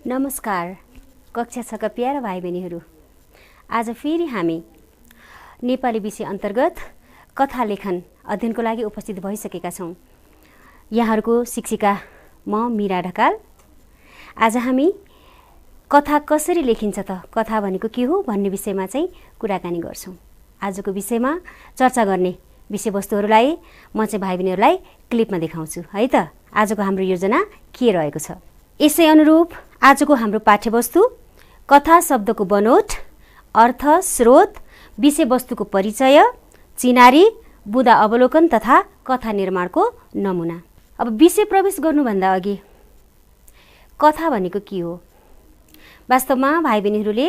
नमस्कार कक्षा 6 का प्यारा भाइ बहिनीहरू। आज फेरि हामी नेपाली विषय अन्तर्गत कथा लेखन अध्ययनको लागि उपस्थित भइसकेका छौँ। यहाँहरूको शिक्षिका म मीरा ढकाल। आज हामी कथा कसरी लेखिन्छ त, कथा भनेको के हो भन्ने विषयमा चाहिँ कुराकानी गर्छौँ। आजको विषयमा चर्चा गर्ने विषयवस्तुहरूलाई म चाहिँ भाइ बहिनीहरूलाई क्लिपमा देखाउँछु है त। आजको हाम्रो योजना के रहेको छ, यसै अनुरूप आजको हाम्रो पाठ्यवस्तु कथा शब्दको बनोट, अर्थ, स्रोत, विषयवस्तुको परिचय, चिनारी, बुँदा अवलोकन तथा कथा निर्माणको नमुना। अब विषय प्रवेश गर्नुभन्दा अघि कथा भनेको के हो? वास्तवमा भाइ बहिनीहरूले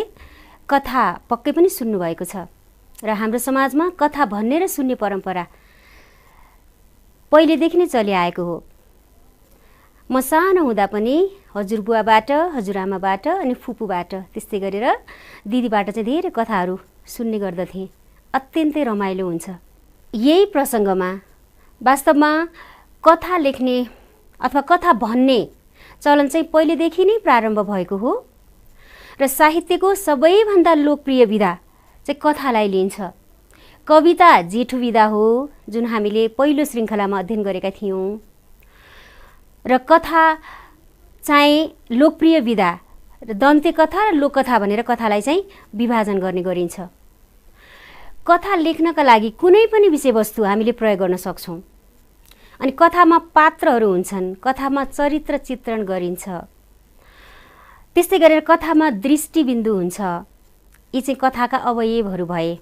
कथा पक्कै पनि सुन्नुभएको छ र हाम्रो समाजमा कथा भन्ने र सुन्ने परम्परा पहिलेदेखि नै चलिआएको हो। म सानो हुँदा पनि हजुरबुवाबाट, हजुरआमाबाट अनि फुपूबाट, त्यस्तै गरेर दिदीबाट चाहिँ धेरै कथाहरू सुन्ने गर्दथेँ। अत्यन्तै रमाइलो हुन्छ। यही प्रसङ्गमा वास्तवमा कथा लेख्ने अथवा कथा भन्ने चलन चाहिँ पहिलेदेखि नै प्रारम्भ भएको हो र साहित्यको सबैभन्दा लोकप्रिय विधा चाहिँ कथालाई लिन्छ। कविता जेठो विधा हो जुन हामीले पहिलो श्रृङ्खलामा अध्ययन गरेका थियौँ र कथा चाहिँ लोकप्रिय विधा र दन्त्य कथा र लोककथा भनेर कथालाई चाहिँ विभाजन गर्ने गरिन्छ। कथा लेख्नका लागि कुनै पनि विषयवस्तु हामीले प्रयोग गर्न सक्छौँ। अनि कथामा पात्रहरू हुन्छन्, कथामा चरित्र चित्रण गरिन्छ, त्यस्तै गरेर कथामा दृष्टिबिन्दु हुन्छ। यी चाहिँ कथाका अवयवहरू भए।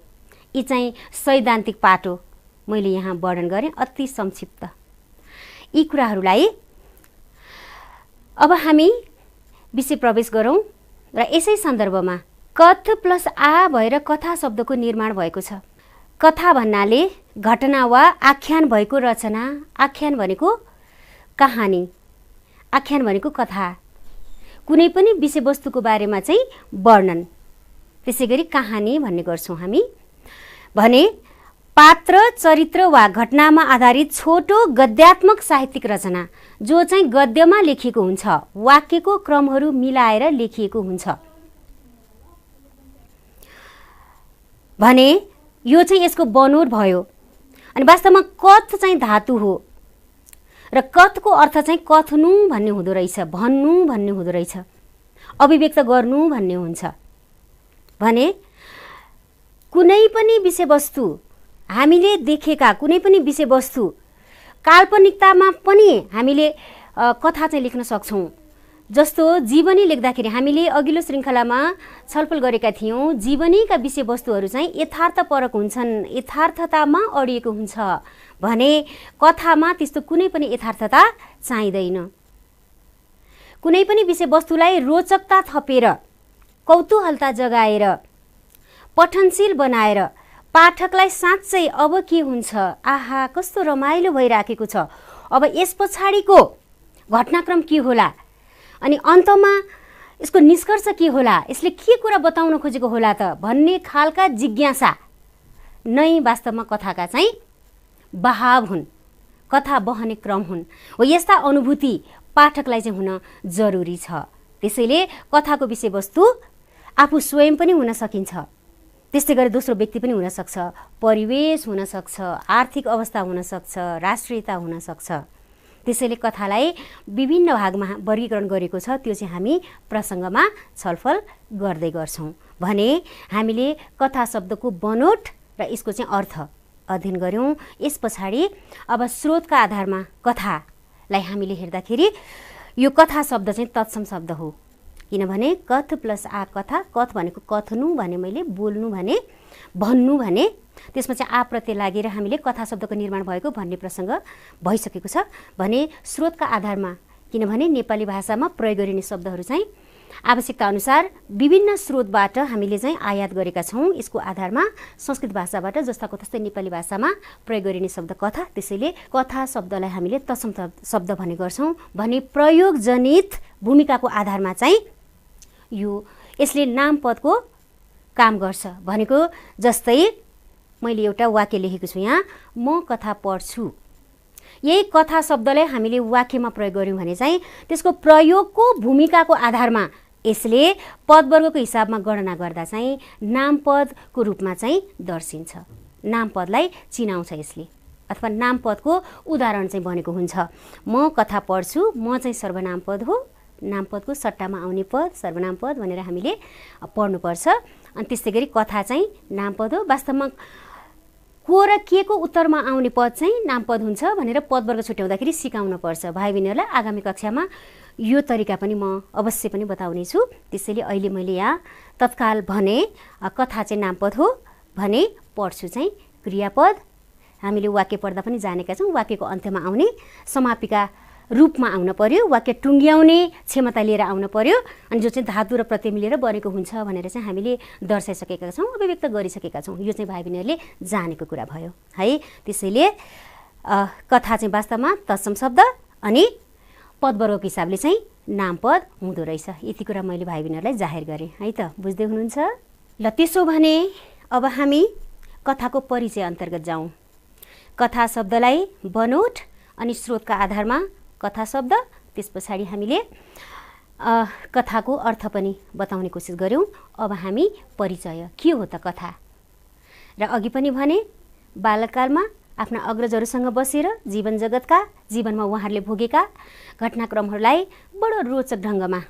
यी चाहिँ सैद्धान्तिक पाटो मैले यहाँ वर्णन गरेँ अति संक्षिप्त। यी कुराहरूलाई अब हामी विषय प्रवेश गरौँ र यसै सन्दर्भमा कथ प्लस आ भएर कथा शब्दको निर्माण भएको छ। कथा भन्नाले घटना वा आख्यान भएको रचना, आख्यान भनेको कहानी, आख्यान भनेको कथा, कुनै पनि विषयवस्तुको बारेमा चाहिँ वर्णन। त्यसै गरी कहानी भन्ने गर्छौँ हामी। भने पात्र, चरित्र वा घटनामा आधारित छोटो गद्यात्मक साहित्यिक रचना जो चाहिँ गद्यमा लेखिएको हुन्छ, वाक्यको क्रमहरू मिलाएर लेखिएको हुन्छ। भने यो चाहिँ यसको बनोट भयो। अनि वास्तवमा कथ चाहिँ धातु हो र कथको अर्थ चाहिँ कथ्नु भन्ने हुँदो रहेछ, भन्नु भन्ने हुँदो रहेछ, अभिव्यक्त गर्नु भन्ने हुन्छ। भने कुनै पनि विषयवस्तु, हामीले देखेका कुनै पनि विषयवस्तु, काल्पनिकतामा पनि हामीले कथा चाहिँ लेख्न सक्छौँ। जस्तो जीवनी लेख्दाखेरि हामीले अघिल्लो श्रृङ्खलामा छलफल गरेका थियौँ, जीवनीका विषयवस्तुहरू चाहिँ यथार्थपरक हुन्छन्, यथार्थतामा अडिएको हुन्छ। भने कथामा त्यस्तो कुनै पनि यथार्थता चाहिँदैन। कुनै पनि विषयवस्तुलाई रोचकता थपेर, कौतूहलता जगाएर, पठनशील बनाएर पाठकलाई साँच्चै अब के हुन्छ, आहा कस्तो रमाइलो भइराखेको छ, अब यस पछाडिको घटनाक्रम के होला, अनि अन्तमा यसको निष्कर्ष के होला, यसले के कुरा बताउन खोजेको होला त भन्ने खालका जिज्ञासा नै वास्तवमा कथाका चाहिँ बहाव हुन्, कथा बहने क्रम हुन्। हो यस्ता अनुभूति पाठकलाई चाहिँ हुन जरुरी छ। त्यसैले कथाको विषयवस्तु आफू स्वयं पनि हुन सकिन्छ, त्यस्तै गरी दोस्रो व्यक्ति पनि हुनसक्छ, परिवेश हुनसक्छ, आर्थिक अवस्था हुनसक्छ, राष्ट्रियता हुनसक्छ। त्यसैले कथालाई विभिन्न भागमा वर्गीकरण गरेको छ, त्यो चाहिँ हामी प्रसङ्गमा छलफल गर्दै गर्छौँ। भने हामीले कथा शब्दको बनोट र यसको चाहिँ अर्थ अध्ययन गऱ्यौँ। यस पछाडि अब स्रोतका आधारमा कथालाई हामीले हेर्दाखेरि यो कथा शब्द चाहिँ तत्सम शब्द हो। किनभने कथ प्लस आ कथा, कथ भनेको कथ्नु भने, मैले बोल्नु भने, भन्नु भने, त्यसमा चाहिँ आ प्रत्यय लागेर हामीले कथा शब्दको निर्माण भएको भन्ने प्रसङ्ग भइसकेको छ। भने स्रोतका आधारमा, किनभने नेपाली भाषामा प्रयोग गरिने शब्दहरू चाहिँ आवश्यकता अनुसार विभिन्न स्रोतबाट हामीले चाहिँ आयात गरेका छौँ। यसको आधारमा संस्कृत भाषाबाट जस्ताको तस्तै नेपाली भाषामा प्रयोग गरिने शब्द कथा, त्यसैले कथा शब्दलाई हामीले तत्सम शब्द भन्ने गर्छौँ। भने प्रयोगजनित भूमिकाको आधारमा चाहिँ यो यसले नामपदको काम गर्छ। भनेको जस्तै मैले एउटा वाक्य लेखेको छु यहाँ, म कथा पढ्छु। यही कथा शब्दलाई हामीले वाक्यमा प्रयोग गर्यौँ भने चाहिँ त्यसको प्रयोगको भूमिकाको आधारमा यसले पदवर्गको हिसाबमा गणना गर्दा चाहिँ नामपदको रूपमा चाहिँ दर्शिन्छ। नामपदलाई चिनाउँछ यसले, अथवा नामपदको उदाहरण चाहिँ बनेको हुन्छ। म कथा पढ्छु, म चाहिँ सर्वनाम पद हो, नामपदको सट्टामा आउने पद सर्वनाम पद भनेर हामीले पढ्नुपर्छ। अनि त्यस्तै गरी कथा चाहिँ नामपद हो। वास्तवमा को र के को उत्तरमा आउने पद चाहिँ नामपद हुन्छ भनेर पदवर्ग छुट्याउँदाखेरि सिकाउन पर्छ। भाइ बहिनीहरूलाई आगामी कक्षामा यो तरिका पनि म अवश्य पनि बताउने छु। त्यसैले अहिले मैले यहाँ तत्काल भने कथा चाहिँ नामपद हो भने पढ्छु चाहिँ क्रियापद। हामीले वाक्य पढ्दा पनि जानेका छौँ, वाक्यको अन्त्यमा आउने समापिका रूपमा आउन पर्यो, वाक्य टुङ्ग्याउने क्षमता लिएर आउन पर्यो, अनि जो चाहिँ धातु र प्रत्यय मिलेर बनेको हुन्छ भनेर चाहिँ हामीले दर्शाइसकेका छौँ, अभिव्यक्त गरिसकेका छौँ। यो चाहिँ भाइ बहिनीहरूले जानेको कुरा भयो है। त्यसैले कथा चाहिँ वास्तवमा तत्सम शब्द अनि पदवर्गको हिसाबले चाहिँ नामपद हुँदो रहेछ। यति कुरा मैले भाइ बहिनीहरूलाई जाहेर गरेँ है त, बुझ्दै हुनुहुन्छ? ल त्यसो भने अब हामी कथाको परिचय अन्तर्गत जाउँ। कथा शब्दलाई बनोट अनि स्रोतका आधारमा कथा शब्द, त्यस पछाडि हामीले कथाको अर्थ पनि बताउने कोसिस गऱ्यौँ। अब हामी परिचय के हो त कथा, र अघि पनि भने बालककालमा आफ्ना अग्रजहरूसँग बसेर जीवन जगतका, जीवनमा उहाँहरूले भोगेका घटनाक्रमहरूलाई बडो रोचक ढङ्गमा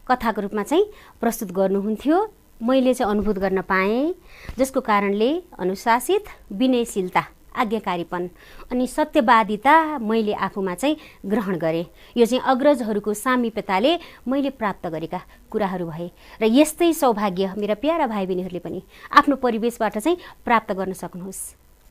कथाको रूपमा चाहिँ प्रस्तुत गर्नुहुन्थ्यो। मैले चाहिँ अनुभूत गर्न पाएँ, जसको कारणले अनुशासित, विनयशीलता, आज्ञाकारीपन अनि सत्यवादिता मैले आफूमा चाहिँ ग्रहण गरेँ। यो चाहिँ अग्रजहरूको सामिप्यताले मैले प्राप्त गरेका कुराहरू भए, र यस्तै सौभाग्य मेरा प्यारा भाइ बहिनीहरूले पनि आफ्नो परिवेशबाट चाहिँ प्राप्त गर्न सक्नुहोस्,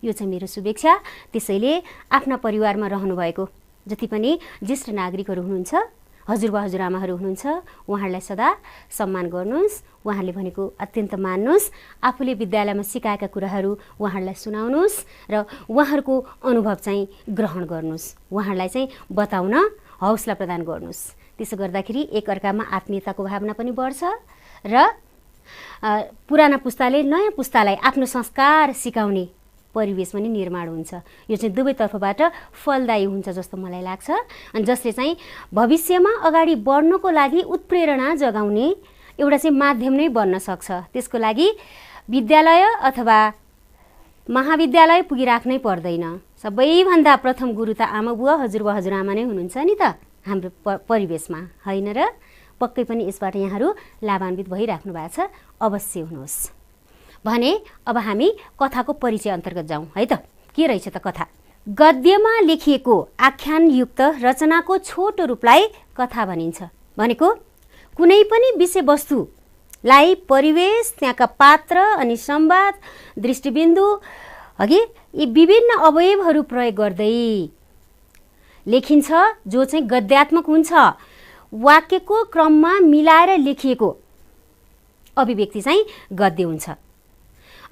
यो चाहिँ मेरो शुभेच्छा। त्यसैले आफ्ना परिवारमा रहनुभएको जति पनि ज्येष्ठ नागरिकहरू हुनुहुन्छ, हजुरबा हजुरआमाहरू हुनुहुन्छ, उहाँहरूलाई सदा सम्मान गर्नुहोस्, उहाँहरूले भनेको अत्यन्त मान्नुहोस्, आफूले विद्यालयमा सिकाएका कुराहरू उहाँहरूलाई सुनाउनुहोस् र उहाँहरूको अनुभव चाहिँ ग्रहण गर्नुहोस्, उहाँहरूलाई चाहिँ बताउन हौसला प्रदान गर्नुहोस्। त्यसो गर्दाखेरि एकअर्कामा आत्मीयताको भावना पनि बढ्छ र पुराना पुस्ताले नयाँ पुस्तालाई आफ्नो संस्कार सिकाउने परिवेश पनि निर्माण हुन्छ। यो चाहिँ दुवै तर्फबाट फलदायी हुन्छ जस्तो मलाई लाग्छ, अनि जसले चाहिँ भविष्यमा अगाडि बढ्नको लागि उत्प्रेरणा जगाउने एउटा चाहिँ माध्यम नै बन्न सक्छ। त्यसको लागि विद्यालय अथवा महाविद्यालय पुगिराख्नै पर्दैन। सबैभन्दा प्रथम गुरु त आमा बुवा, हजुरबा हजुरआमा नै हुनुहुन्छ नि त हाम्रो परिवेशमा, होइन र? पक्कै पनि यसबाट यहाँहरू लाभान्वित भइराख्नु भएको छ, अवश्य हुनुहोस्। भने अब हामी कथाको परिचय अन्तर्गत जाउँ है त। के रहेछ त कथा? गद्यमा लेखिएको आख्यानयुक्त रचनाको छोटो रूपलाई कथा भनिन्छ। भनेको कुनै पनि विषयवस्तुलाई परिवेश, त्यहाँका पात्र अनि संवाद, दृष्टिबिन्दु अघि यी विभिन्न अवयवहरू प्रयोग गर्दै लेखिन्छ, जो चाहिँ गद्यात्मक हुन्छ। वाक्यको क्रममा मिलाएर लेखिएको अभिव्यक्ति चाहिँ गद्य हुन्छ।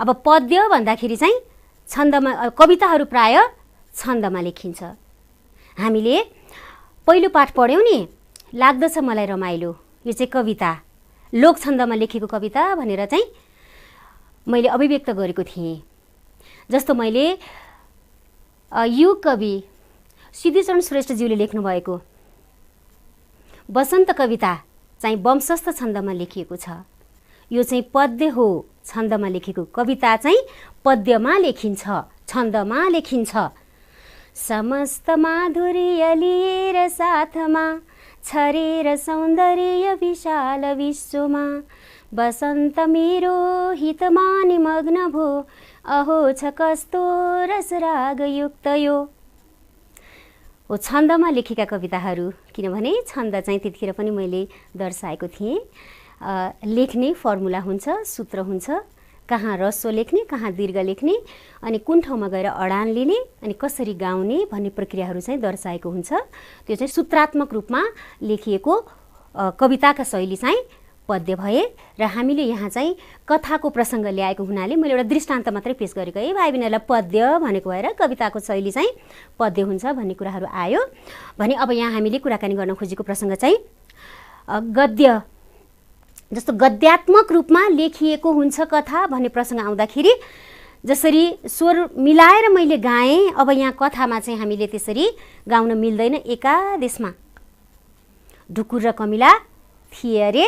अब पद्य भन्दाखेरि चाहिँ छन्दमा, कविताहरू प्राय छन्दमा लेखिन्छ। हामीले पहिलो पाठ पढ्यौँ नि, लाग्दछ मलाई रमाइलो, यो चाहिँ कविता, लोक छन्दमा लेखेको कविता भनेर चाहिँ मैले अभिव्यक्त गरेको थिएँ। जस्तो मैले यो कवि सिद्धिचरण श्रेष्ठज्यूले लेख्नुभएको वसन्त कविता चाहिँ वंशस्थ छन्दमा लेखिएको छ। यो चाहिँ पद्य हो, छन्दमा लेखेको कविता चाहिँ पद्यमा लेखिन्छ, छन्दमा लेखिन्छ। समस्त माधुर्य लिएर साथमा छरेर सौन्दर्य विशाल विश्वमा वसन्त मेरो हितमा निमग्न भो, अहो छ कस्तो रसरागयुक्त यो। हो छन्दमा लेखेका कविताहरू, किनभने छन्द चाहिँ त्यतिखेर पनि मैले दर्शाएको थिएँ। लेख्ने फर्मुला हुन्छ, सूत्र हुन्छ, कहाँ ह्रस्व लेख्ने, कहाँ दीर्घ लेख्ने, अनि कुन ठाउँमा गएर अडान लिने, अनि कसरी गाउने भन्ने प्रक्रियाहरू चाहिँ दर्शाएको हुन्छ। त्यो चाहिँ सूत्रात्मक रूपमा लेखिएको कविताका शैली चाहिँ पद्य भए, र हामीले यहाँ चाहिँ कथाको प्रसङ्ग ल्याएको हुनाले मैले एउटा दृष्टान्त मात्रै पेश गरेको है भाइ बहिनीहरूलाई। पद्य भनेको भएर कविताको शैली चाहिँ पद्य हुन्छ भन्ने कुराहरू आयो भने अब यहाँ हामीले कुराकानी गर्न खोजेको प्रसङ्ग चाहिँ गद्य, जस्तो गद्यात्मक रूपमा लेखिएको हुन्छ कथा भन्ने प्रसङ्ग आउँदाखेरि जसरी स्वर मिलाएर मैले गाएँ, अब यहाँ कथामा चाहिँ हामीले त्यसरी गाउन मिल्दैन। एकादेशमा ढुकुर र कमिला थिए अरे,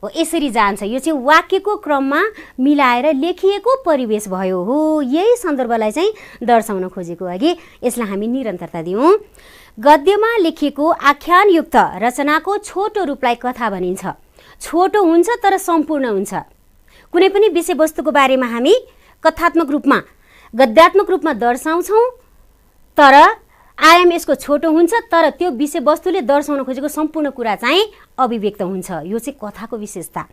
हो यसरी जान्छ। यो चाहिँ वाक्यको क्रममा मिलाएर लेखिएको परिवेश भयो हो, यही सन्दर्भलाई चाहिँ दर्शाउन खोजेको अघि यसलाई हामी निरन्तरता दियौँ। गद्यमा लेखिएको आख्यानयुक्त रचनाको छोटो रूपलाई कथा भनिन्छ। छोटो हुन्छ तर सम्पूर्ण हुन्छ। कुनै पनि विषयवस्तुको बारेमा हामी कथात्मक रूपमा गद्यात्मक रूपमा दर्शाउँछौँ, तर आयाम यसको छोटो हुन्छ, तर त्यो विषयवस्तुले दर्शाउन खोजेको सम्पूर्ण कुरा चाहिँ अभिव्यक्त हुन्छ। यो चाहिँ कथाको विशेषता।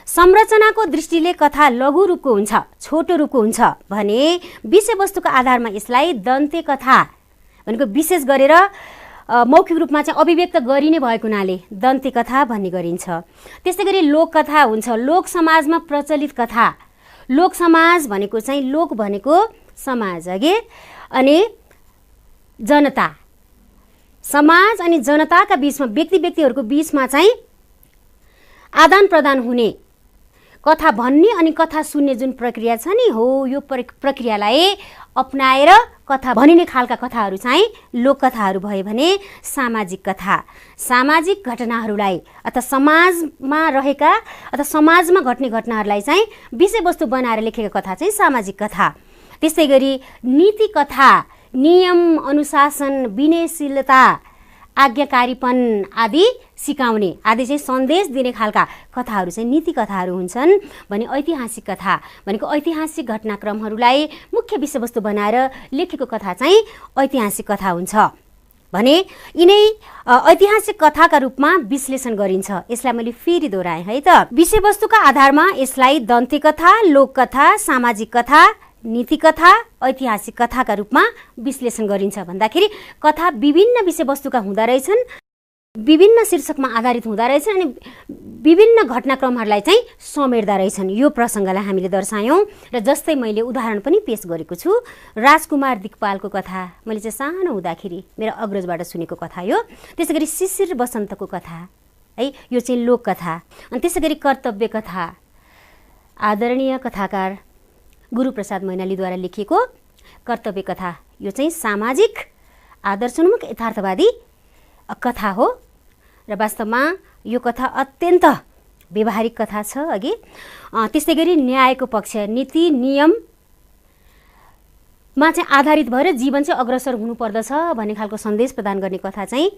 संरचनाको दृष्टिले कथा लघु रूपको हुन्छ, छोटो रूपको हुन्छ भने विषयवस्तुको आधारमा यसलाई दन्ते कथा भनेको विशेष गरेर मौखिक रूपमा चाहिँ अभिव्यक्त गरिने भएको हुनाले दन्ते कथा भन्ने गरिन्छ। त्यस्तै गरी लोककथा हुन्छ, लोक समाजमा प्रचलित कथा। लोक समाज भनेको चाहिँ लोक भनेको समाज अघि, अनि जनता, समाज अनि जनताका बीचमा व्यक्तिहरूको बीचमा चाहिँ आदान प्रदान हुने कथा भन्ने अनि कथा सुन्ने जुन प्रक्रिया छ नि हो, यो प्रक्रियालाई अपनाएर कथा भनिने खालका कथाहरू चाहिँ लोककथाहरू भए भने सामाजिक कथा सामाजिक घटनाहरूलाई अथवा समाजमा रहेका अथवा समाजमा घट्ने घटनाहरूलाई चाहिँ विषयवस्तु बनाएर लेखेका कथा चाहिँ सामाजिक कथा। त्यस्तै गरी नीति कथा नियम अनुशासन विनयशीलता आज्ञाकारीपन आदि सिकाउने आदि चाहिँ सन्देश दिने खालका कथाहरू चाहिँ नीति कथाहरू हुन्छन् भने ऐतिहासिक कथा भनेको ऐतिहासिक घटनाक्रमहरूलाई मुख्य विषयवस्तु बनाएर लेखेको कथा चाहिँ ऐतिहासिक कथा हुन्छ भने यिनै ऐतिहासिक कथाका रूपमा विश्लेषण गरिन्छ। यसलाई मैले फेरि दोहोऱ्याएँ है त। विषयवस्तुका आधारमा यसलाई दन्ते कथा, लोककथा, सामाजिक कथा, नीति कथा, ऐतिहासिक कथाका रूपमा विश्लेषण गरिन्छ भन्दाखेरि कथा विभिन्न विषयवस्तुका हुँदा रहेछन्, विभिन्न शीर्षकमा आधारित हुँदा रहेछन् अनि विभिन्न घटनाक्रमहरूलाई चाहिँ समेट्दा रहेछन्। यो प्रसङ्गलाई हामीले दर्शायौँ र जस्तै मैले उदाहरण पनि पेश गरेको छु। राजकुमार दिक्पालको कथा मैले चाहिँ सानो हुँदाखेरि मेरो अग्रजबाट सुनेको कथा यो। त्यसै गरी शिशिर बसन्तको कथा है, यो चाहिँ लोककथा। अनि त्यसै गरी कर्तव्य कथा आदरणीय कथाकार गुरुप्रसाद मैनालीद्वारा लेखिएको कर्तव्य कथा, यो चाहिँ सामाजिक आदर्शोन्मुख यथार्थवादी कथा हो र वास्तवमा यो कथा अत्यन्त व्यवहारिक कथा छ अघि। त्यस्तै गरी न्यायको पक्ष नीति नियममा चाहिँ आधारित भएर जीवन चाहिँ अग्रसर हुनुपर्दछ भन्ने खालको सन्देश प्रदान गर्ने कथा चाहिँ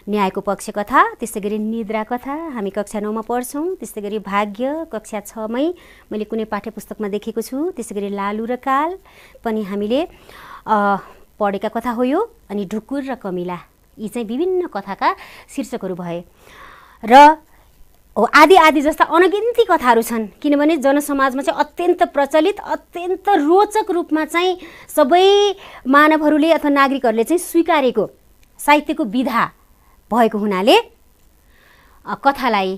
न्यायको पक्ष कथा। त्यस्तै गरी निद्रा कथा हामी कक्षा 9 मा पढ्छौँ। त्यस्तै गरी भाग्य कक्षा 6 मै मैले कुनै पाठ्यपुस्तकमा देखेको छु। त्यस्तै गरी लालु र काल पनि हामीले पढेका कथा हो यो। अनि ढुकुर र कमिला यी चाहिँ विभिन्न कथाका शीर्षकहरू भए र आदि आदि जस्ता अनगिन्ती कथाहरू छन्। किनभने जनसमाजमा चाहिँ अत्यन्त प्रचलित अत्यन्त रोचक रूपमा चाहिँ सबै मानवहरूले अथवा नागरिकहरूले चाहिँ स्वीकारेको साहित्यको विधा भएको हुनाले कथालाई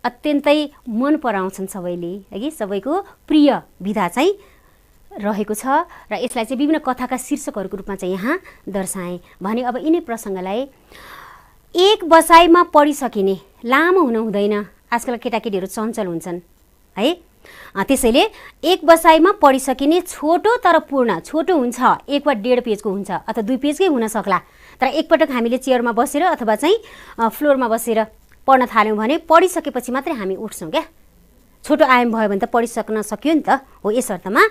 अत्यन्तै मन पराउँछन् सबैले है, सबैको प्रिय विधा चाहिँ रहेको छ र यसलाई चाहिँ विभिन्न कथाका शीर्षकहरूको रूपमा चाहिँ यहाँ दर्शाएँ भने अब यिनै प्रसङ्गलाई एक बसाइमा पढिसकिने, लामो हुन हुँदैन। आजकल केटाकेटीहरू चञ्चल हुन्छन् है, त्यसैले एक बसाइमा पढिसकिने छोटो तर पूर्ण, छोटो हुन्छ 1 वा 1.5 पेजको हुन्छ अथवा 2 पेजकै हुन सक्ला, तर एकपटक हामीले चेयरमा बसेर अथवा चाहिँ फ्लोरमा बसेर पढ्न थाल्यौँ भने पढिसकेपछि मात्रै हामी उठ्छौँ क्या। छोटो आयाम भयो भने त पढिसक्न सक्यो नि त हो। यस अर्थमा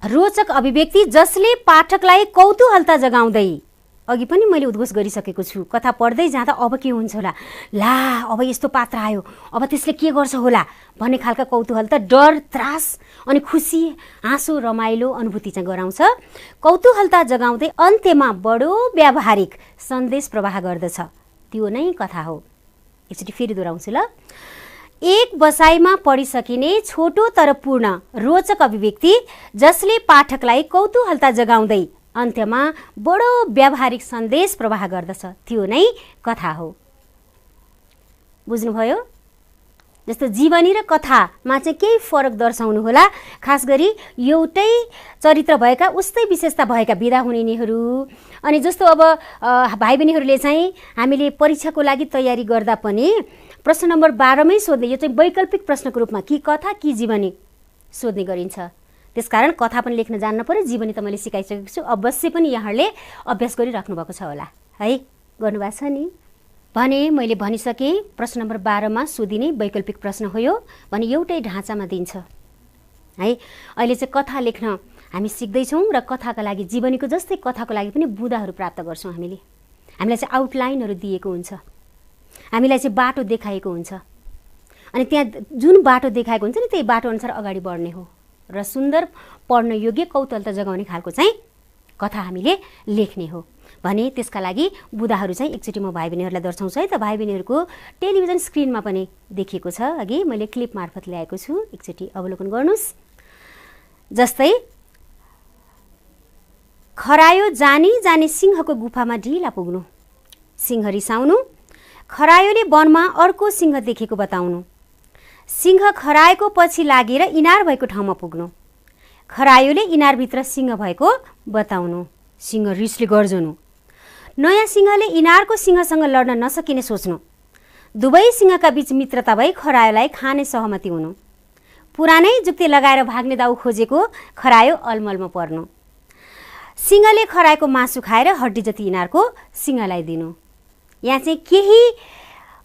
रोचक अभिव्यक्ति जसले पाठकलाई कौतूहलता जगाउँदै, अघि पनि मैले उद्घोष गरिसकेको छु, कथा पढ्दै जाँदा अब के हुन्छ होला, ला अब यस्तो पात्र आयो, अब त्यसले के गर्छ होला भन्ने खालका कौतूहलता, डर, त्रास अनि खुसी, हाँसो, रमाइलो अनुभूति चाहिँ गराउँछ। कौतूहलता जगाउँदै अन्त्यमा बडो व्यावहारिक सन्देश प्रवाह गर्दछ, त्यो नै कथा हो। एकचोटि फेरि दोहोऱ्याउँछु ल। एक बसाइमा पढिसकिने छोटो तर पूर्ण रोचक अभिव्यक्ति जसले पाठकलाई कौतूहलता जगाउँदै अन्त्यमा बडो व्यावहारिक सन्देश प्रवाह गर्दछ, त्यो नै कथा हो। बुझ्नुभयो? जस्तो जीवनी र कथामा चाहिँ केही फरक दर्शाउनु होला। खास गरी एउटै चरित्र भएका उस्तै विशेषता भएका विधा हुनेहरू अनि जस्तो अब भाइ बहिनीहरूले चाहिँ हामीले परीक्षाको लागि तयारी गर्दा पनि प्रश्न नम्बर 12 मै सोध्ने, यो चाहिँ वैकल्पिक प्रश्नको रूपमा कि कथा कि जीवनी सोध्ने गरिन्छ। त्यसकारण कथा पनि लेख्न जान्न पर्यो। जीवनी त मैले सिकाइसकेको छु, अवश्य पनि यहाँहरूले अभ्यास गरिराख्नु भएको छ होला है, गर्नुभएको छ नि। भने मैले भनिसकेँ प्रश्न नम्बर 12मा सोधिने वैकल्पिक प्रश्न हो यो, भने एउटै ढाँचामा दिन्छ है। अहिले चाहिँ कथा लेख्न हामी सिक्दैछौँ र कथाका लागि जीवनीको जस्तै कथाको लागि पनि बुँदाहरू प्राप्त गर्छौँ हामीले। हामीलाई चाहिँ आउटलाइनहरू दिएको हुन्छ, हामीलाई चाहिँ बाटो देखाएको हुन्छ, अनि त्यहाँ जुन बाटो देखाएको हुन्छ नि त्यही बाटो अनुसार अगाडि बढ्ने हो र सुन्दर पढ्न योग्य कौतलता जगाउने खालको चाहिँ कथा हामीले लेख्ने हो। भने त्यसका लागि बुँदाहरू चाहिँ एकचोटि म भाइ बहिनीहरूलाई दर्शाउँछु है त। भाइ बहिनीहरूको टेलिभिजन स्क्रिनमा पनि देखिएको छ, अघि मैले क्लिप मार्फत ल्याएको छु, एकचोटि अवलोकन गर्नुहोस्। जस्तै खरायो जानी जाने सिंहको गुफामा ढिला पुग्नु, सिंह रिसाउनु, खरायोले वनमा अर्को सिंह देखेको बताउनु, सिंह खरायोको पछि लागेर इनार भएको ठाउँमा पुग्नु, खरायोले इनारभित्र सिंह भएको बताउनु, सिंह रिसले गर्जनु, नयाँ सिंहले इनारको सिंहसँग लड्न नसकिने सोच्नु, दुवै सिंहका बीच मित्रता भई खरायोलाई खाने सहमति हुनु, पुरानै जुक्ति लगाएर भाग्ने दाउ खोजेको खरायो अलमलमा पर्नु, सिंहले खरायोको मासु खाएर हड्डी जति इनारको सिंहलाई दिनु। यहाँ चाहिँ केही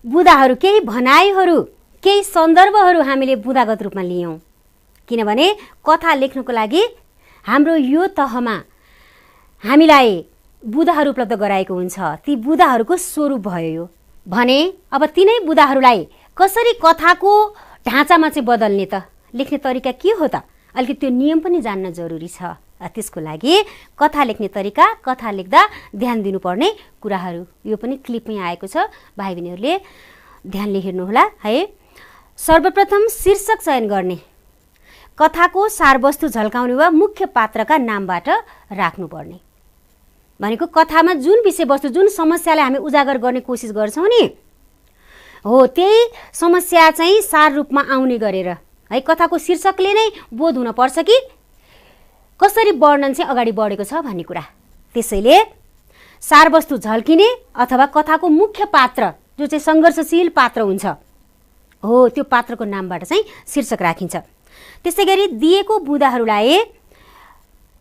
बुँदाहरू, केही भनाइहरू, केही सन्दर्भहरू हामीले बुँदागत रूपमा लियौँ, किनभने कथा लेख्नको लागि हाम्रो यो तहमा हामीलाई बुँदाहरू उपलब्ध गराएको हुन्छ, ती बुँदाहरूको स्वरूप भयो यो। भने अब तिनै बुँदाहरूलाई कसरी कथाको ढाँचामा चाहिँ बदल्ने त, लेख्ने तरिका के हो त, अलिकति त्यो नियम पनि जान्न जरुरी छ। त्यसको लागि कथा लेख्ने तरिका, कथा लेख्दा ध्यान दिनुपर्ने कुराहरू, यो पनि क्लिपमै आएको छ, भाइ बहिनीहरूले ध्यानले हेर्नुहोला है। सर्वप्रथम शीर्षक चयन गर्ने, कथाको सारवस्तु झल्काउने वा मुख्य पात्रका नामबाट राख्नुपर्ने। भनेको कथामा जुन विषयवस्तु, जुन समस्यालाई हामी उजागर गर्ने कोसिस गर्छौँ नि हो, त्यही समस्या चाहिँ सार रूपमा आउने गरेर है कथाको शीर्षकले नै बोध हुनपर्छ कि कसरी वर्णन चाहिँ अगाडि बढेको छ भन्ने कुरा। त्यसैले सारवस्तु झल्किने अथवा कथाको मुख्य पात्र जो चाहिँ सङ्घर्षशील पात्र हुन्छ हो, त्यो पात्रको नामबाट चाहिँ शीर्षक राखिन्छ। त्यसै गरी दिएको बुँदाहरूलाई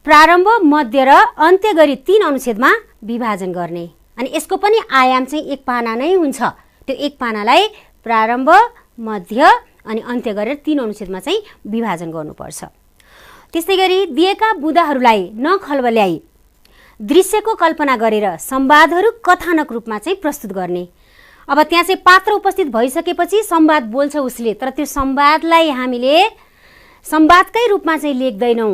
प्रारम्भ, मध्य र अन्त्य गरी 3 अनुच्छेदमा विभाजन गर्ने। अनि यसको पनि आयाम चाहिँ 1 पाना नै हुन्छ। त्यो 1 पानालाई प्रारम्भ, मध्य अनि अन्त्य गरेर 3 अनुच्छेदमा चाहिँ विभाजन गर्नुपर्छ। त्यसै गरी दिएका बुँदाहरूलाई नखलबल्याई दृश्यको कल्पना गरेर संवादहरू कथानक रूपमा चाहिँ प्रस्तुत गर्ने। अब त्यहाँ चाहिँ पात्र उपस्थित भइसकेपछि संवाद बोल्छ उसले, तर त्यो संवादलाई हामीले संवादकै रूपमा चाहिँ लेख्दैनौँ,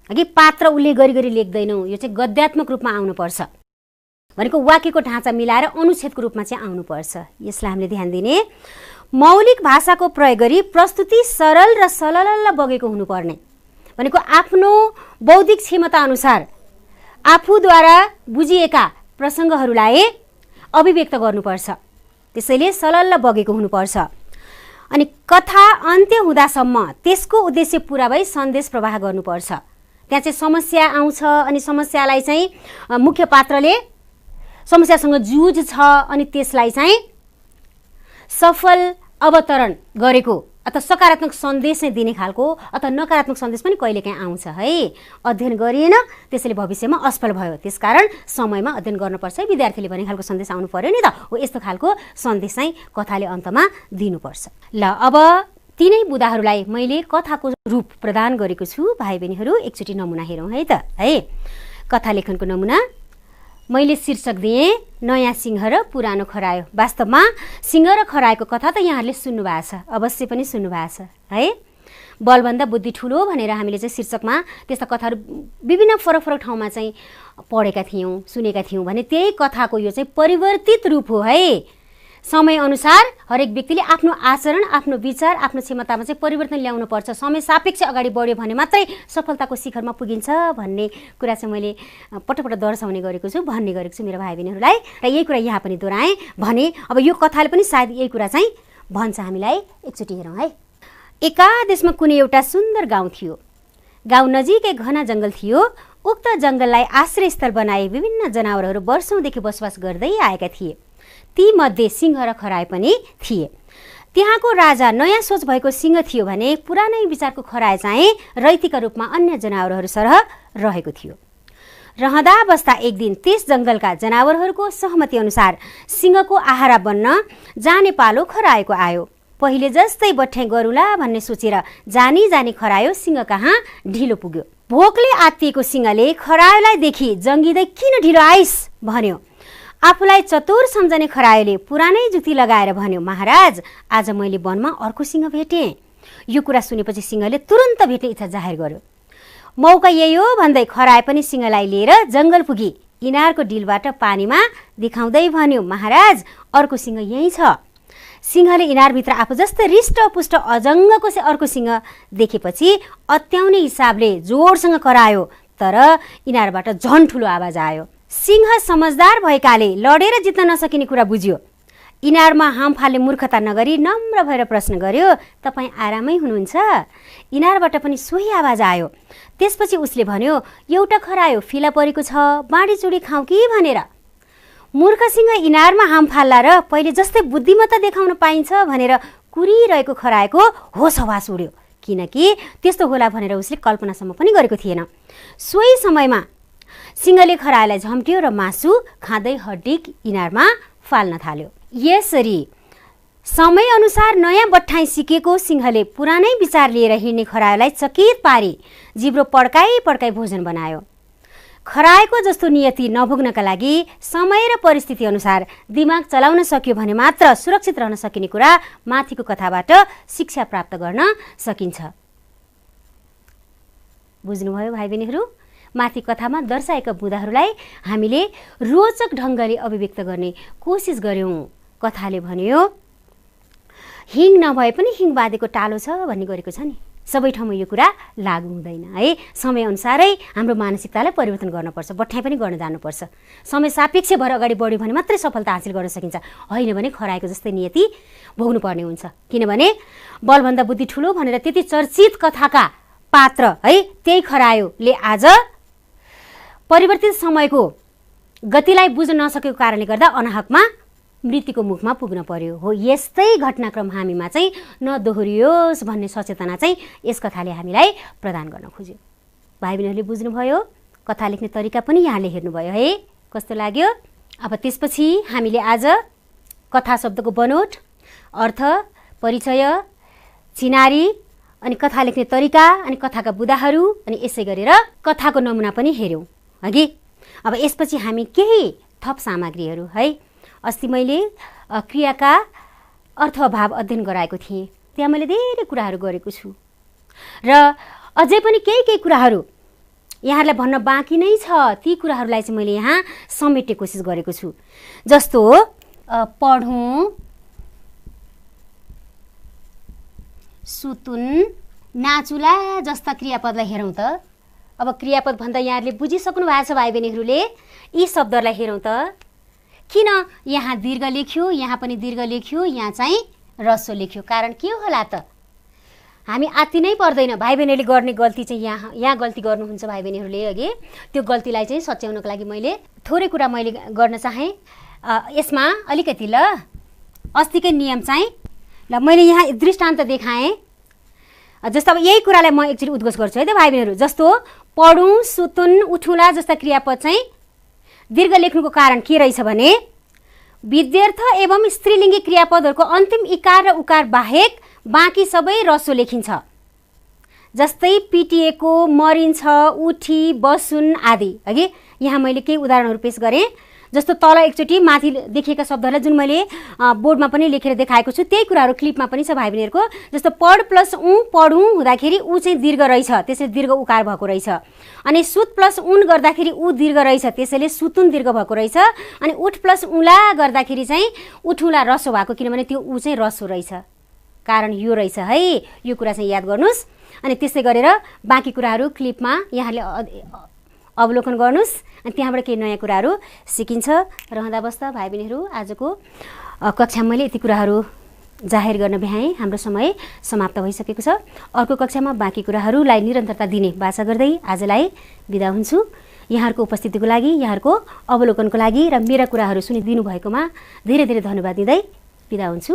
अघि पात्र उसले गरी लेख्दैनौँ, यो चाहिँ गद्यात्मक रूपमा आउनुपर्छ। भनेको वाक्यको ढाँचा मिलाएर अनुच्छेदको रूपमा चाहिँ आउनुपर्छ। यसलाई हामीले ध्यान दिने। मौलिक भाषाको प्रयोग गरी प्रस्तुति सरल र सललल्ल बगेको हुनुपर्ने। भनेको आफ्नो बौद्धिक क्षमता अनुसार आफूद्वारा बुझिएका प्रसङ्गहरूलाई अभिव्यक्त गर्नुपर्छ। त्यसैले सलल्ल बगेको हुनुपर्छ। अनि कथा अन्त्य हुँदासम्म त्यसको उद्देश्य पुरा भई सन्देश प्रवाह गर्नुपर्छ। त्यहाँ चाहिँ समस्या आउँछ अनि समस्यालाई चाहिँ मुख्य पात्रले समस्यासँग जुझ्छ अनि त्यसलाई चाहिँ सफल अवतरण गरेको अथवा सकारात्मक सन्देश नै दिने खालको अथवा नकारात्मक सन्देश पनि कहिलेकाहीँ आउँछ है। अध्ययन गरिएन त्यसैले भविष्यमा असफल भयो, त्यसकारण समयमा अध्ययन गर्नुपर्छ है, विद्यार्थीले भन्ने खालको सन्देश आउनु पर्यो नि त हो। यस्तो खालको सन्देश चाहिँ कथाले अन्तमा दिनुपर्छ। ल अब तीनै बुँदाहरूलाई मैले कथाको रूप प्रदान गरेको छु। भाइ बहिनीहरू एकचोटि नमुना हेरौँ है त है। कथा लेखनको नमुना मैले शीर्षक दिएँ नयाँ सिंह र पुरानो खरायो। वास्तवमा सिंह र खरायोको कथा त यहाँहरूले सुन्नुभएको छ, अवश्य पनि सुन्नुभएको छ है। बलभन्दा बुद्धि ठुलो भनेर हामीले चाहिँ शीर्षकमा त्यस्ता कथाहरू विभिन्न फरक फरक ठाउँमा चाहिँ पढेका थियौँ, सुनेका थियौँ भने त्यही कथाको यो चाहिँ परिवर्तित रूप हो है। समय अनुसार हरेक व्यक्तिले आफ्नो आचरण, आफ्नो विचार, आफ्नो क्षमतामा चाहिँ परिवर्तन ल्याउनु पर्छ। समय सापेक्ष अगाडि बढ्यो भने मात्रै सफलताको शिखरमा पुगिन्छ भन्ने कुरा चाहिँ मैले पटक दर्शाउने गरेको छु, भन्ने गरेको छु मेरो भाइ बहिनीहरूलाई। र यही कुरा यहाँ पनि दोहोऱ्याएँ भने अब यो कथाले पनि सायद यही कुरा चाहिँ भन्छ हामीलाई। एकचोटि हेरौँ है। एका देशमा कुनै एउटा सुन्दर गाउँ थियो। गाउँ नजिकै घना जङ्गल थियो। उक्त जङ्गललाई आश्रयस्थल बनाए विभिन्न जनावरहरू वर्षौँदेखि बसोबास गर्दै आएका थिए। ती मध्ये सिंह र खरायो पनि थिए। त्यहाँको राजा नयाँ सोच भएको सिंह थियो भने पुरानै विचारको खरायो चाहिँ रैतीका रूपमा अन्य जनावरहरू सरह रहेको थियो। रहँदा बस्दा एक दिन त्यस जङ्गलका जनावरहरूको सहमति अनुसार सिंहको आहारा बन्न जाने पालो खरायोको आयो। पहिले जस्तै बठ्याइ गरौँला भन्ने सोचेर जानी जानी खरायो सिंह कहाँ ढिलो पुग्यो। भोकले आत्तिएको सिंहले खरायोलाई देखि जङ्गिँदै किन ढिलो आइस भन्यो। आफूलाई चतुर सम्झने खरायोले पुरानै जुक्ति लगाएर भन्यो, महाराज आज मैले वनमा अर्को सिंह भेटेँ। यो कुरा सुनेपछि सिंहले तुरन्त भेट्ने इच्छा जाहेर गर्यो। मौका यही हो भन्दै खरायो पनि सिंहलाई लिएर जङ्गल पुगी। इनारको डिलबाट पानीमा देखाउँदै भन्यो, महाराज अर्को सिंह यही छ। सिंहले इनारभित्र आफू जस्तै रिष्टपुष्ट अजङ्गको अर्को सिंह देखेपछि अत्याउने हिसाबले जोडसँग करायो, तर इनारबाट झन् ठुलो आवाज आयो। सिंह समझदार भएकाले लडेर जित्न नसकिने कुरा बुझ्यो। इनारमा हाम फाल्ने मूर्खता नगरी नम्र भएर प्रश्न गर्यो, तपाईँ आरामै हुनुहुन्छ? इनारबाट पनि सोही आवाज आयो। त्यसपछि उसले भन्यो, एउटा खरायो फिला परेको छ, बाँडीचुडी खाउँ कि भनेर। मूर्ख सिंह इनारमा हाम फाल्ला र पहिले जस्तै बुद्धिमत्ता देखाउन पाइन्छ भनेर कुरिरहेको खरायोको होस हवास उड्यो, किनकि त्यस्तो होला भनेर उसले कल्पनासम्म पनि गरेको थिएन। सोही समयमा सिंहले खरायोलाई झम्ट्यो र मासु खाँदै हड्डी इनारमा फाल्न थाल्यो। यसरी समयअनुसार नयाँ बट्ठाइ सिकेको सिंहले पुरानै विचार लिएर हिँड्ने खरायोलाई चकित पारी जिब्रो पड्काई पड्काई भोजन बनायो। खरायोको जस्तो नियति नभोग्नका लागि समय र परिस्थिति अनुसार दिमाग चलाउन सक्यो भने मात्र सुरक्षित रहन सकिने कुरा माथिको कथाबाट शिक्षा प्राप्त गर्न सकिन्छ। बुझ्नुभयो भाइ बहिनीहरू? माथि कथामा दर्शाएका बुँदाहरूलाई हामीले रोचक ढङ्गले अभिव्यक्त गर्ने कोसिस गर्यौँ। कथाले भन्यो, हिङ नभए पनि हिङ बाँधेको टालो छ भन्ने गरेको छ नि। सबै ठाउँमा यो कुरा लागू हुँदैन है। समयअनुसारै हाम्रो मानसिकतालाई परिवर्तन गर्नुपर्छ, बट्ठाइ पनि गर्न जानुपर्छ। समय सापेक्ष भएर अगाडि बढ्यो भने मात्रै सफलता हासिल गर्न सकिन्छ, होइन भने खरायोको जस्तै नियति भोग्नुपर्ने हुन्छ। किनभने बलभन्दा बुद्धि ठुलो भनेर त्यति चर्चित कथाका पात्र है त्यही खरायोले आज परिवर्तित समयको गतिलाई बुझ्न नसकेको कारणले गर्दा अनाहकमा मृत्युको मुखमा पुग्न पर्यो। हो, यस्तै घटनाक्रम हामीमा चाहिँ नदोहोरियोस् भन्ने सचेतना चाहिँ यस कथाले हामीलाई प्रदान गर्न खोज्यो। भाइ बहिनीहरूले बुझ्नुभयो? कथा लेख्ने तरिका पनि यहाँले हेर्नुभयो है, कस्तो लाग्यो? अब त्यसपछि हामीले आज कथा शब्दको बनोट, अर्थ, परिचय, चिनारी अनि कथा लेख्ने तरिका अनि कथाका बुँदाहरू अनि यसै गरेर कथाको नमुना पनि हेऱ्यौँ हगि। अब यसपछि हामी केही थप सामग्रीहरू है, अस्ति मैले क्रियाका अर्थ भाव अध्ययन गराएको थिएँ, त्यहाँ मैले धेरै कुराहरू गरेको छु र अझै पनि केही कुराहरू यहाँहरूलाई भन्न बाँकी नै छ। ती कुराहरूलाई चाहिँ मैले यहाँ समेट्ने कोसिस गरेको छु। जस्तो पढौँ, सुतुन, नाचुला जस्ता क्रियापदलाई हेरौँ त। अब क्रियापद भन्दा यहाँहरूले बुझिसक्नु भएको छ भाइ बहिनीहरूले, यी शब्दहरूलाई हेरौँ त। किन यहाँ दीर्घ लेख्यो, यहाँ पनि दीर्घ लेख्यो, यहाँ चाहिँ ह्रस्व लेख्यो? कारण के होला त? हामी आत्ति नै पर्दैन। भाइ बहिनीहरूले गर्ने गल्ती चाहिँ यहाँ गल्ती गर्नुहुन्छ भाइ बहिनीहरूले अघि। त्यो गल्तीलाई चाहिँ सच्याउनको लागि मैले थोरै कुरा मैले गर्न चाहेँ। यसमा अलिकति ल अस्तिकै नियम चाहिँ ल मैले यहाँ दृष्टान्त देखाएँ। जस्तो अब यही कुरालाई म एकचोटि उद्घोष गर्छु है त भाइ बहिनीहरू। जस्तो पढौँ, सुतुन, उठुला जस्ता क्रियापद चाहिँ दीर्घ लेख्नुको कारण के रहेछ भने विद्यर्थ एवं स्त्रीलिङ्गी क्रियापदहरूको अन्तिम इकार र उकार बाहेक बाँकी सबै ह्रस्व लेखिन्छ। जस्तै पिटिएको, मरिन्छ, उठी, बसुन आदि हगि। यहाँ मैले केही उदाहरणहरू पेश गरेँ। जस्तो तल एकचोटि माथि देखिएका शब्दहरूलाई जुन मैले बोर्डमा पनि लेखेर देखाएको छु त्यही कुराहरू क्लिपमा पनि छ भाइ बहिनीहरूको। जस्तो पढ प्लस उ, पढौँ हुँदाखेरि ऊ चाहिँ दीर्घ रहेछ, त्यसले दीर्घ उकार भएको रहेछ। अनि सुत प्लस उन गर्दाखेरि ऊ दीर्घ रहेछ, त्यसैले सुतुन दीर्घ भएको रहेछ। अनि उठ प्लस उला गर्दाखेरि चाहिँ उठुला ह्रस्व भएको, किनभने त्यो ऊ चाहिँ ह्रस्व रहेछ। कारण यो रहेछ है, यो कुरा चाहिँ याद गर्नुहोस्। अनि त्यसै गरेर बाँकी कुराहरू क्लिपमा यहाँले अवलोकन गर्नुहोस्, अनि त्यहाँबाट केही नयाँ कुराहरू सिकिन्छ। रहँदा बस्दा भाइ बहिनीहरू आजको कक्षामा मैले यति कुराहरू जाहेर गर्न भ्याएँ। हाम्रो समय समाप्त भइसकेको छ। अर्को कक्षामा बाँकी कुराहरूलाई निरन्तरता दिने बाचा गर्दै आजलाई बिदा हुन्छु। यहाँहरूको उपस्थितिको लागि, यहाँहरूको अवलोकनको लागि र मेरा कुराहरू सुनिदिनु भएकोमा धेरै धेरै धन्यवाद दिँदै बिदा हुन्छु।